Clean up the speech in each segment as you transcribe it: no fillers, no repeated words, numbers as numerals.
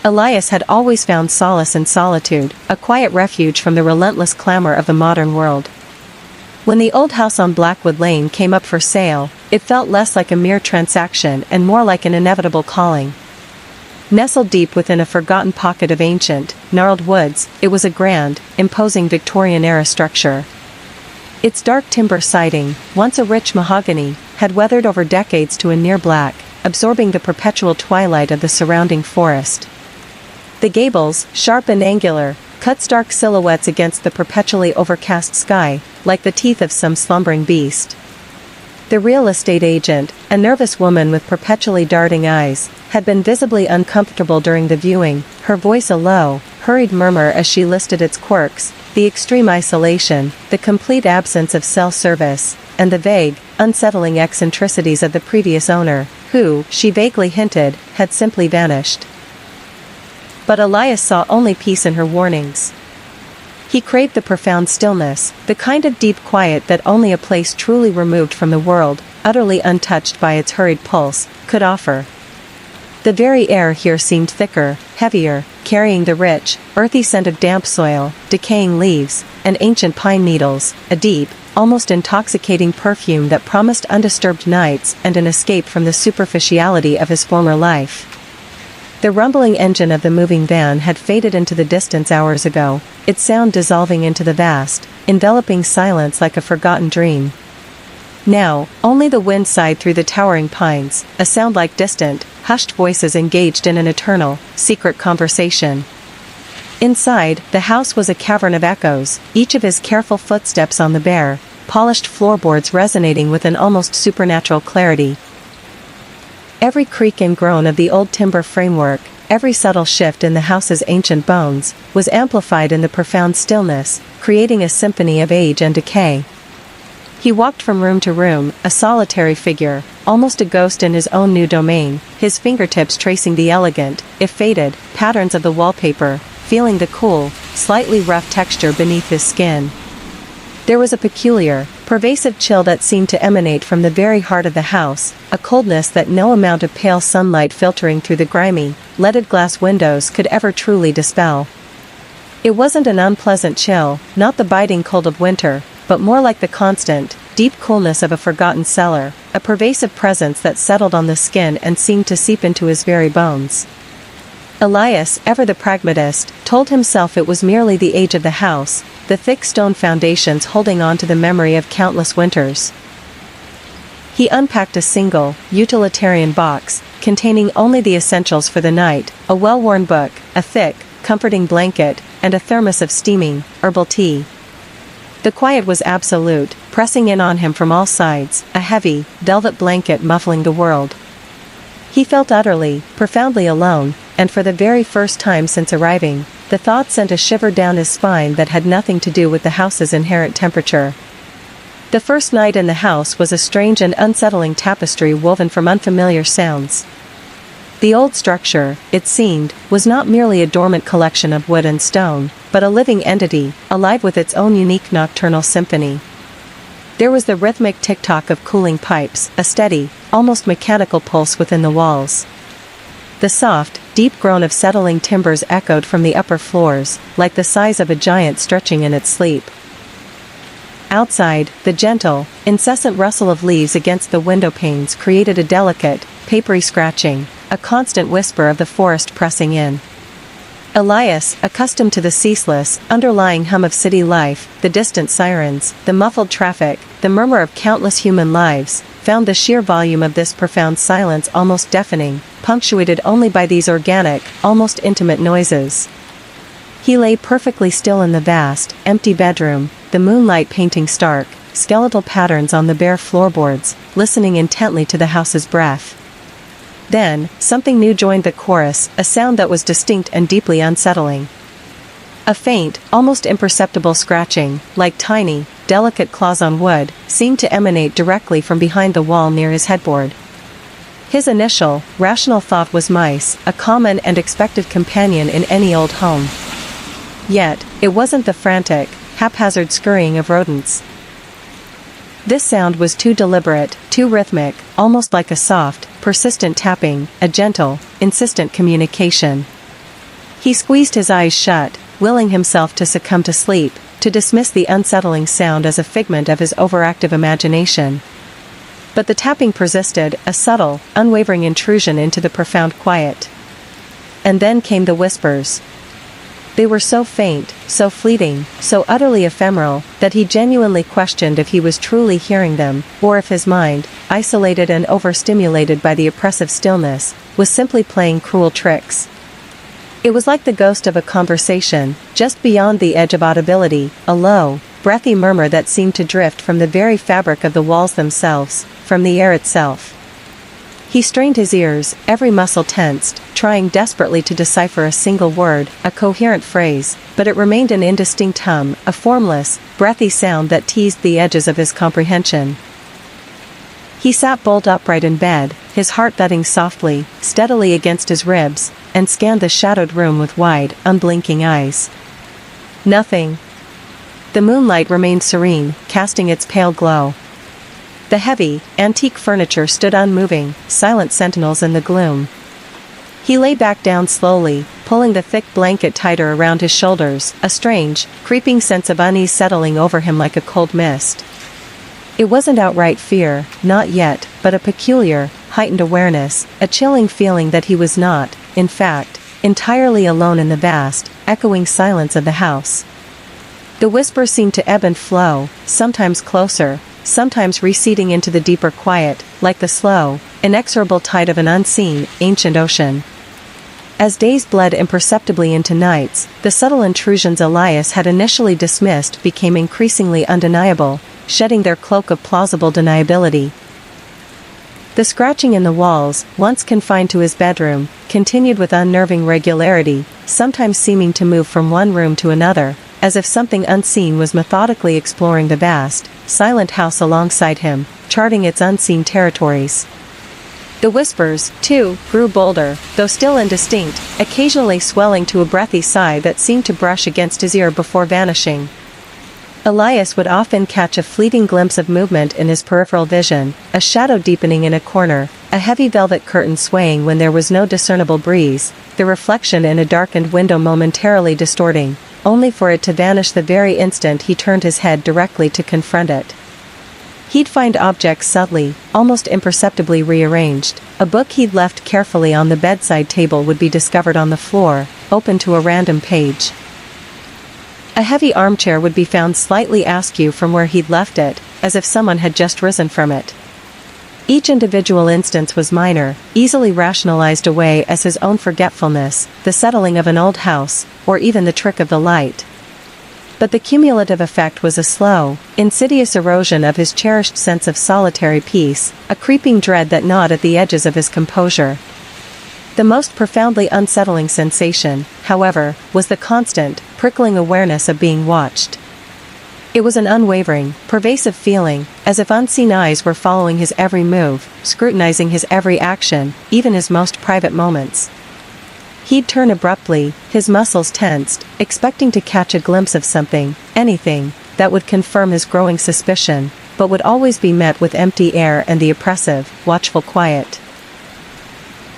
Elias had always found solace in solitude, a quiet refuge from the relentless clamor of the modern world. When the old house on Blackwood Lane came up for sale, it felt less like a mere transaction and more like an inevitable calling. Nestled deep within a forgotten pocket of ancient, gnarled woods, it was a grand, imposing Victorian-era structure. Its dark timber siding, once a rich mahogany, had weathered over decades to a near black, absorbing the perpetual twilight of the surrounding forest. The gables, sharp and angular, cut stark silhouettes against the perpetually overcast sky, like the teeth of some slumbering beast. The real estate agent, a nervous woman with perpetually darting eyes, had been visibly uncomfortable during the viewing, her voice a low, hurried murmur as she listed its quirks: the extreme isolation, the complete absence of cell service, and the vague, unsettling eccentricities of the previous owner, who, she vaguely hinted, had simply vanished. But Elias saw only peace in her warnings. He craved the profound stillness, the kind of deep quiet that only a place truly removed from the world, utterly untouched by its hurried pulse, could offer. The very air here seemed thicker, heavier, carrying the rich, earthy scent of damp soil, decaying leaves, and ancient pine needles, a deep, almost intoxicating perfume that promised undisturbed nights and an escape from the superficiality of his former life. The rumbling engine of the moving van had faded into the distance hours ago, its sound dissolving into the vast, enveloping silence like a forgotten dream. Now, only the wind sighed through the towering pines, a sound like distant, hushed voices engaged in an eternal, secret conversation. Inside, the house was a cavern of echoes, each of his careful footsteps on the bare, polished floorboards resonating with an almost supernatural clarity. Every creak and groan of the old timber framework, every subtle shift in the house's ancient bones, was amplified in the profound stillness, creating a symphony of age and decay. He walked from room to room, a solitary figure, almost a ghost in his own new domain, his fingertips tracing the elegant, if faded, patterns of the wallpaper, feeling the cool, slightly rough texture beneath his skin. There was a peculiar, pervasive chill that seemed to emanate from the very heart of the house, a coldness that no amount of pale sunlight filtering through the grimy, leaded glass windows could ever truly dispel. It wasn't an unpleasant chill, not the biting cold of winter, but more like the constant, deep coolness of a forgotten cellar, a pervasive presence that settled on the skin and seemed to seep into his very bones. Elias, ever the pragmatist, told himself it was merely the age of the house, the thick stone foundations holding on to the memory of countless winters. He unpacked a single, utilitarian box, containing only the essentials for the night, a well-worn book, a thick, comforting blanket, and a thermos of steaming, herbal tea. The quiet was absolute, pressing in on him from all sides, a heavy, velvet blanket muffling the world. He felt utterly, profoundly alone, and for the very first time since arriving, the thought sent a shiver down his spine that had nothing to do with the house's inherent temperature. The first night in the house was a strange and unsettling tapestry woven from unfamiliar sounds. The old structure, it seemed, was not merely a dormant collection of wood and stone, but a living entity, alive with its own unique nocturnal symphony. There was the rhythmic tick-tock of cooling pipes, a steady, almost mechanical pulse within the walls. The soft, deep groan of settling timbers echoed from the upper floors, like the sighs of a giant stretching in its sleep. Outside, the gentle, incessant rustle of leaves against the window panes created a delicate, papery scratching, a constant whisper of the forest pressing in. Elias, accustomed to the ceaseless, underlying hum of city life, the distant sirens, the muffled traffic, the murmur of countless human lives, found the sheer volume of this profound silence almost deafening, punctuated only by these organic, almost intimate noises. He lay perfectly still in the vast, empty bedroom, the moonlight painting stark, skeletal patterns on the bare floorboards, listening intently to the house's breath. Then, something new joined the chorus, a sound that was distinct and deeply unsettling. A faint, almost imperceptible scratching, like tiny, delicate claws on wood, seemed to emanate directly from behind the wall near his headboard. His initial, rational thought was mice, a common and expected companion in any old home. Yet, it wasn't the frantic, haphazard scurrying of rodents. This sound was too deliberate, too rhythmic, almost like a soft, persistent tapping, a gentle, insistent communication. He squeezed his eyes shut, willing himself to succumb to sleep, to dismiss the unsettling sound as a figment of his overactive imagination. But the tapping persisted, a subtle, unwavering intrusion into the profound quiet. And then came the whispers. They were so faint, so fleeting, so utterly ephemeral, that he genuinely questioned if he was truly hearing them, or if his mind, isolated and overstimulated by the oppressive stillness, was simply playing cruel tricks. It was like the ghost of a conversation, just beyond the edge of audibility, a low, breathy murmur that seemed to drift from the very fabric of the walls themselves, from the air itself. He strained his ears, every muscle tensed, trying desperately to decipher a single word, a coherent phrase, but it remained an indistinct hum, a formless, breathy sound that teased the edges of his comprehension. He sat bolt upright in bed, his heart thudding softly, steadily against his ribs, and scanned the shadowed room with wide, unblinking eyes. Nothing. The moonlight remained serene, casting its pale glow. The heavy, antique furniture stood unmoving, silent sentinels in the gloom. He lay back down slowly, pulling the thick blanket tighter around his shoulders, a strange, creeping sense of unease settling over him like a cold mist. It wasn't outright fear, not yet, but a peculiar, heightened awareness, a chilling feeling that he was not, in fact, entirely alone in the vast, echoing silence of the house. The whispers seemed to ebb and flow, sometimes closer, sometimes receding into the deeper quiet, like the slow, inexorable tide of an unseen, ancient ocean. As days bled imperceptibly into nights, the subtle intrusions Elias had initially dismissed became increasingly undeniable, shedding their cloak of plausible deniability. The scratching in the walls, once confined to his bedroom, continued with unnerving regularity, sometimes seeming to move from one room to another, as if something unseen was methodically exploring the vast, silent house alongside him, charting its unseen territories. The whispers, too, grew bolder, though still indistinct, occasionally swelling to a breathy sigh that seemed to brush against his ear before vanishing. Elias would often catch a fleeting glimpse of movement in his peripheral vision, a shadow deepening in a corner, a heavy velvet curtain swaying when there was no discernible breeze, the reflection in a darkened window momentarily distorting, only for it to vanish the very instant he turned his head directly to confront it. He'd find objects subtly, almost imperceptibly rearranged. A book he'd left carefully on the bedside table would be discovered on the floor, open to a random page. A heavy armchair would be found slightly askew from where he'd left it, as if someone had just risen from it. Each individual instance was minor, easily rationalized away as his own forgetfulness, the settling of an old house, or even the trick of the light. But the cumulative effect was a slow, insidious erosion of his cherished sense of solitary peace, a creeping dread that gnawed at the edges of his composure. The most profoundly unsettling sensation, however, was the constant, prickling awareness of being watched. It was an unwavering, pervasive feeling, as if unseen eyes were following his every move, scrutinizing his every action, even his most private moments. He'd turn abruptly, his muscles tensed, expecting to catch a glimpse of something, anything, that would confirm his growing suspicion, but would always be met with empty air and the oppressive, watchful quiet.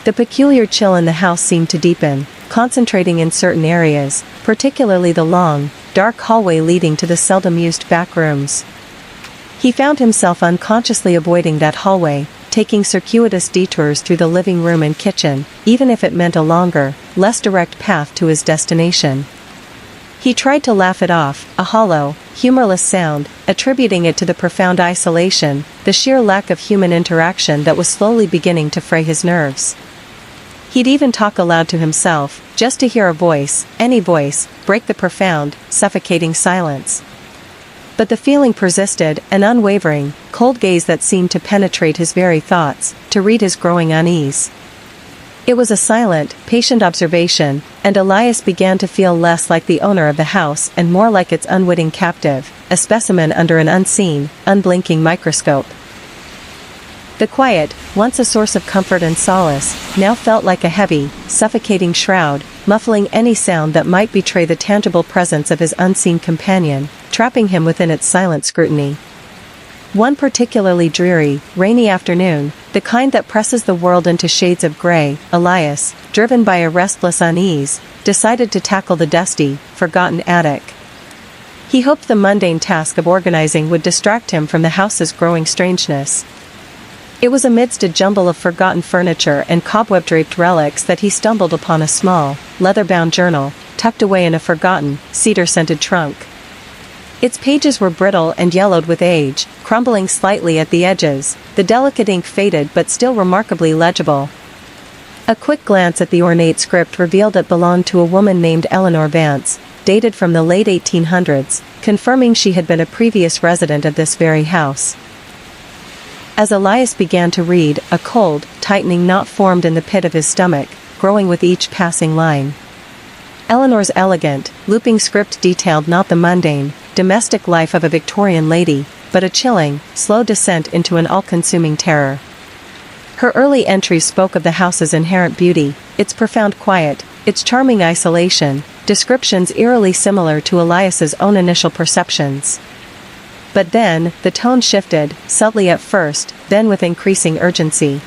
The peculiar chill in the house seemed to deepen, concentrating in certain areas, particularly the long, dark hallway leading to the seldom used back rooms. He found himself unconsciously avoiding that hallway, taking circuitous detours through the living room and kitchen, even if it meant a longer, less direct path to his destination. He tried to laugh it off, a hollow, humorless sound, attributing it to the profound isolation, the sheer lack of human interaction that was slowly beginning to fray his nerves. He'd even talk aloud to himself, just to hear a voice, any voice, break the profound, suffocating silence. But the feeling persisted, an unwavering, cold gaze that seemed to penetrate his very thoughts, to read his growing unease. It was a silent, patient observation, and Elias began to feel less like the owner of the house and more like its unwitting captive, a specimen under an unseen, unblinking microscope. The quiet, once a source of comfort and solace, now felt like a heavy, suffocating shroud, muffling any sound that might betray the tangible presence of his unseen companion, trapping him within its silent scrutiny. One particularly dreary, rainy afternoon, the kind that presses the world into shades of gray, Elias, driven by a restless unease, decided to tackle the dusty, forgotten attic. He hoped the mundane task of organizing would distract him from the house's growing strangeness. It was amidst a jumble of forgotten furniture and cobweb-draped relics that he stumbled upon a small, leather-bound journal, tucked away in a forgotten, cedar-scented trunk. Its pages were brittle and yellowed with age, crumbling slightly at the edges, the delicate ink faded but still remarkably legible. A quick glance at the ornate script revealed it belonged to a woman named Eleanor Vance, dated from the late 1800s, confirming she had been a previous resident of this very house. As Elias began to read, a cold, tightening knot formed in the pit of his stomach, growing with each passing line. Eleanor's elegant, looping script detailed not the mundane, domestic life of a Victorian lady, but a chilling, slow descent into an all-consuming terror. Her early entries spoke of the house's inherent beauty, its profound quiet, its charming isolation, descriptions eerily similar to Elias's own initial perceptions. But then, the tone shifted, subtly at first, then with increasing urgency.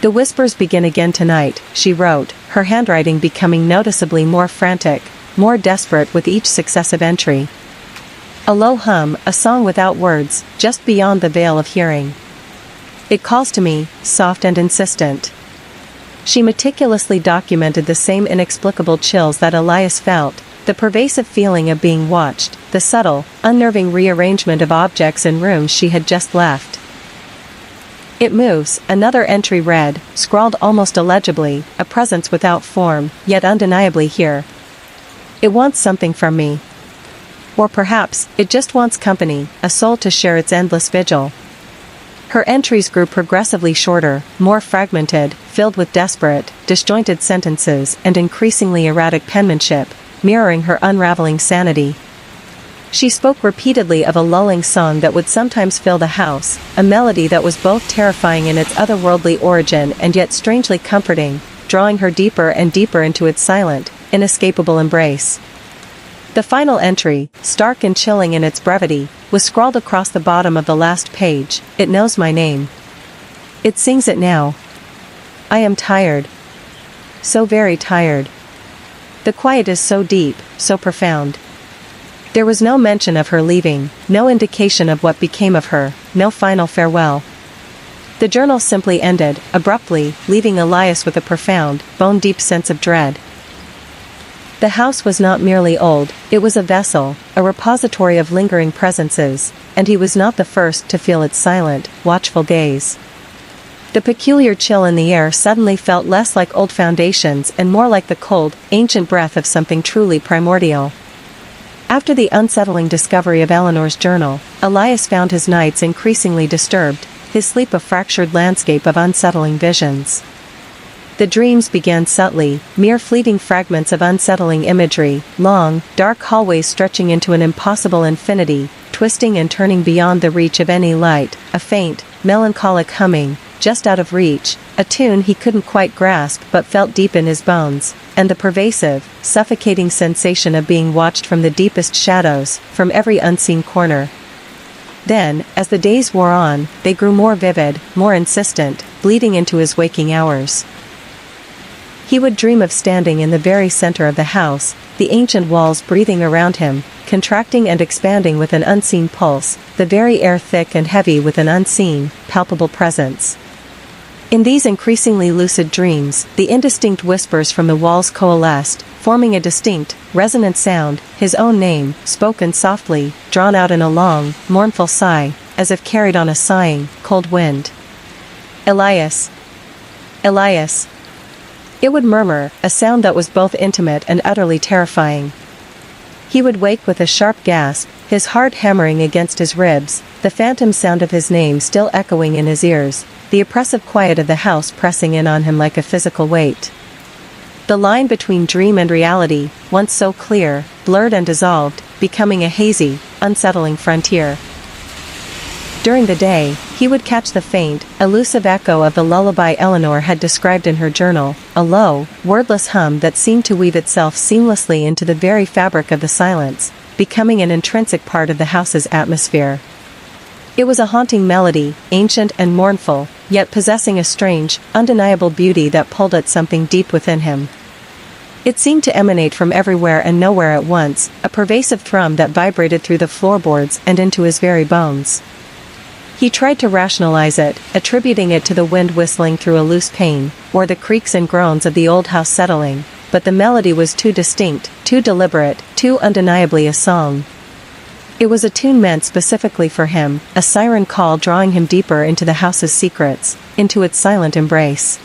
"The whispers begin again tonight," she wrote, her handwriting becoming noticeably more frantic, more desperate with each successive entry. A low hum, a song without words, just beyond the veil of hearing. "It calls to me, soft and insistent." She meticulously documented the same inexplicable chills that Elias felt, the pervasive feeling of being watched, the subtle, unnerving rearrangement of objects in rooms she had just left. "It moves," another entry read, scrawled almost illegibly, "a presence without form, yet undeniably here. It wants something from me. Or perhaps, it just wants company, a soul to share its endless vigil." Her entries grew progressively shorter, more fragmented, filled with desperate, disjointed sentences and increasingly erratic penmanship, mirroring her unraveling sanity. She spoke repeatedly of a lulling song that would sometimes fill the house, a melody that was both terrifying in its otherworldly origin and yet strangely comforting, drawing her deeper and deeper into its silent, inescapable embrace. The final entry, stark and chilling in its brevity, was scrawled across the bottom of the last page. "It knows my name. It sings it now. I am tired. So very tired. The quiet is so deep, so profound." There was no mention of her leaving, no indication of what became of her, no final farewell. The journal simply ended, abruptly, leaving Elias with a profound, bone-deep sense of dread. The house was not merely old, it was a vessel, a repository of lingering presences, and he was not the first to feel its silent, watchful gaze. The peculiar chill in the air suddenly felt less like old foundations and more like the cold, ancient breath of something truly primordial. After the unsettling discovery of Eleanor's journal, Elias found his nights increasingly disturbed, his sleep a fractured landscape of unsettling visions. The dreams began subtly, mere fleeting fragments of unsettling imagery, long, dark hallways stretching into an impossible infinity, twisting and turning beyond the reach of any light, a faint, melancholic humming, just out of reach, a tune he couldn't quite grasp but felt deep in his bones, and the pervasive, suffocating sensation of being watched from the deepest shadows, from every unseen corner. Then, as the days wore on, they grew more vivid, more insistent, bleeding into his waking hours. He would dream of standing in the very center of the house, the ancient walls breathing around him, contracting and expanding with an unseen pulse, the very air thick and heavy with an unseen, palpable presence. In these increasingly lucid dreams, the indistinct whispers from the walls coalesced, forming a distinct, resonant sound, his own name, spoken softly, drawn out in a long, mournful sigh, as if carried on a sighing, cold wind. "Elias. Elias." It would murmur, a sound that was both intimate and utterly terrifying. He would wake with a sharp gasp, his heart hammering against his ribs, the phantom sound of his name still echoing in his ears, the oppressive quiet of the house pressing in on him like a physical weight. The line between dream and reality, once so clear, blurred and dissolved, becoming a hazy, unsettling frontier. During the day, he would catch the faint, elusive echo of the lullaby Eleanor had described in her journal, a low, wordless hum that seemed to weave itself seamlessly into the very fabric of the silence, becoming an intrinsic part of the house's atmosphere. It was a haunting melody, ancient and mournful, yet possessing a strange, undeniable beauty that pulled at something deep within him. It seemed to emanate from everywhere and nowhere at once, a pervasive thrum that vibrated through the floorboards and into his very bones. He tried to rationalize it, attributing it to the wind whistling through a loose pane, or the creaks and groans of the old house settling, but the melody was too distinct, too deliberate, too undeniably a song. It was a tune meant specifically for him, a siren call drawing him deeper into the house's secrets, into its silent embrace.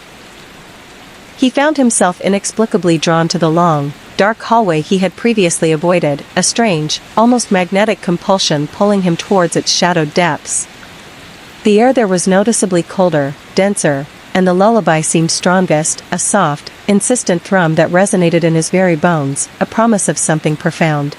He found himself inexplicably drawn to the long, dark hallway he had previously avoided, a strange, almost magnetic compulsion pulling him towards its shadowed depths. The air there was noticeably colder, denser, and the lullaby seemed strongest, a soft, insistent thrum that resonated in his very bones, a promise of something profound.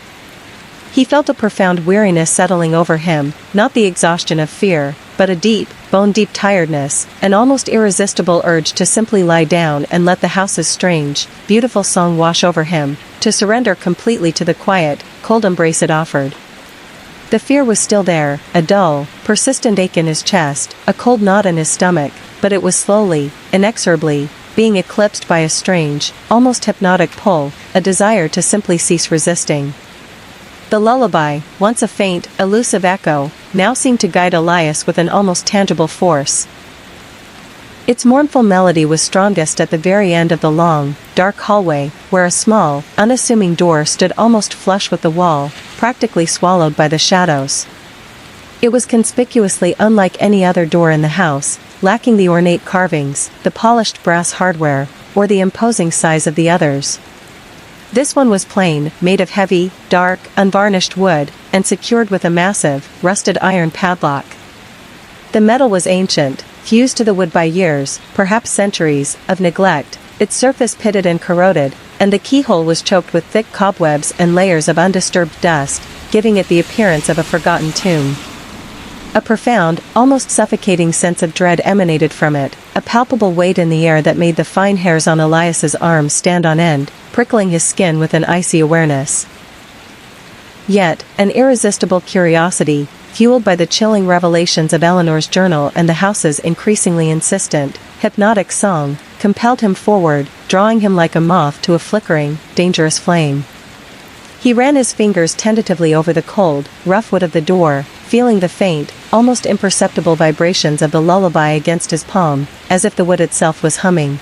He felt a profound weariness settling over him, not the exhaustion of fear, but a deep, bone-deep tiredness, an almost irresistible urge to simply lie down and let the house's strange, beautiful song wash over him, to surrender completely to the quiet, cold embrace it offered. The fear was still there, a dull, persistent ache in his chest, a cold knot in his stomach, but it was slowly, inexorably, being eclipsed by a strange, almost hypnotic pull, a desire to simply cease resisting. The lullaby, once a faint, elusive echo, now seemed to guide Elias with an almost tangible force. Its mournful melody was strongest at the very end of the long, dark hallway, where a small, unassuming door stood almost flush with the wall, practically swallowed by the shadows. It was conspicuously unlike any other door in the house, lacking the ornate carvings, the polished brass hardware, or the imposing size of the others. This one was plain, made of heavy, dark, unvarnished wood, and secured with a massive, rusted iron padlock. The metal was ancient, fused to the wood by years, perhaps centuries, of neglect, its surface pitted and corroded, and the keyhole was choked with thick cobwebs and layers of undisturbed dust, giving it the appearance of a forgotten tomb. A profound, almost suffocating sense of dread emanated from it, a palpable weight in the air that made the fine hairs on Elias's arms stand on end, prickling his skin with an icy awareness. Yet, an irresistible curiosity, fueled by the chilling revelations of Eleanor's journal and the house's increasingly insistent, hypnotic song, compelled him forward, drawing him like a moth to a flickering, dangerous flame. He ran his fingers tentatively over the cold, rough wood of the door, feeling the faint, almost imperceptible vibrations of the lullaby against his palm, as if the wood itself was humming.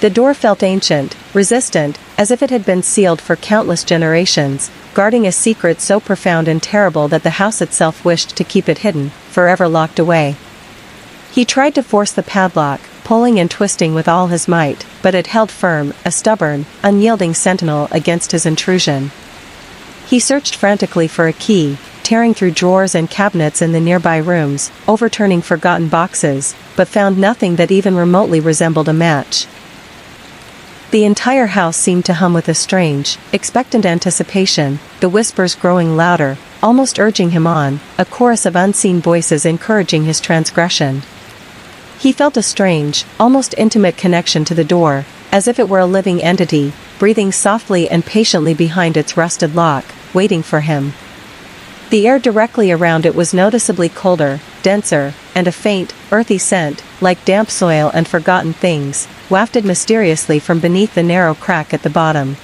The door felt ancient, resistant, as if it had been sealed for countless generations, guarding a secret so profound and terrible that the house itself wished to keep it hidden, forever locked away. He tried to force the padlock, pulling and twisting with all his might, but it held firm, a stubborn, unyielding sentinel against his intrusion. He searched frantically for a key, tearing through drawers and cabinets in the nearby rooms, overturning forgotten boxes, but found nothing that even remotely resembled a match. The entire house seemed to hum with a strange, expectant anticipation, the whispers growing louder, almost urging him on, a chorus of unseen voices encouraging his transgression. He felt a strange, almost intimate connection to the door, as if it were a living entity, breathing softly and patiently behind its rusted lock, waiting for him. The air directly around it was noticeably colder, denser, and a faint, earthy scent, like damp soil and forgotten things, wafted mysteriously from beneath the narrow crack at the bottom.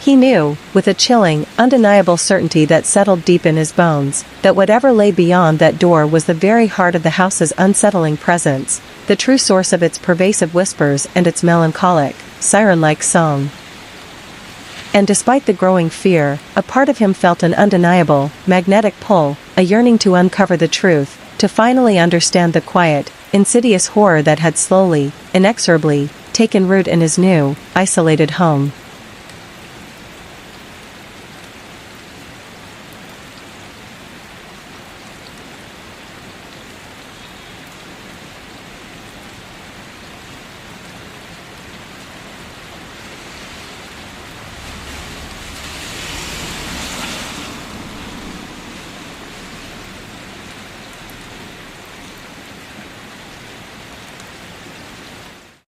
He knew, with a chilling, undeniable certainty that settled deep in his bones, that whatever lay beyond that door was the very heart of the house's unsettling presence, the true source of its pervasive whispers and its melancholic, siren-like song. And despite the growing fear, a part of him felt an undeniable, magnetic pull, a yearning to uncover the truth, to finally understand the quiet, insidious horror that had slowly, inexorably, taken root in his new, isolated home.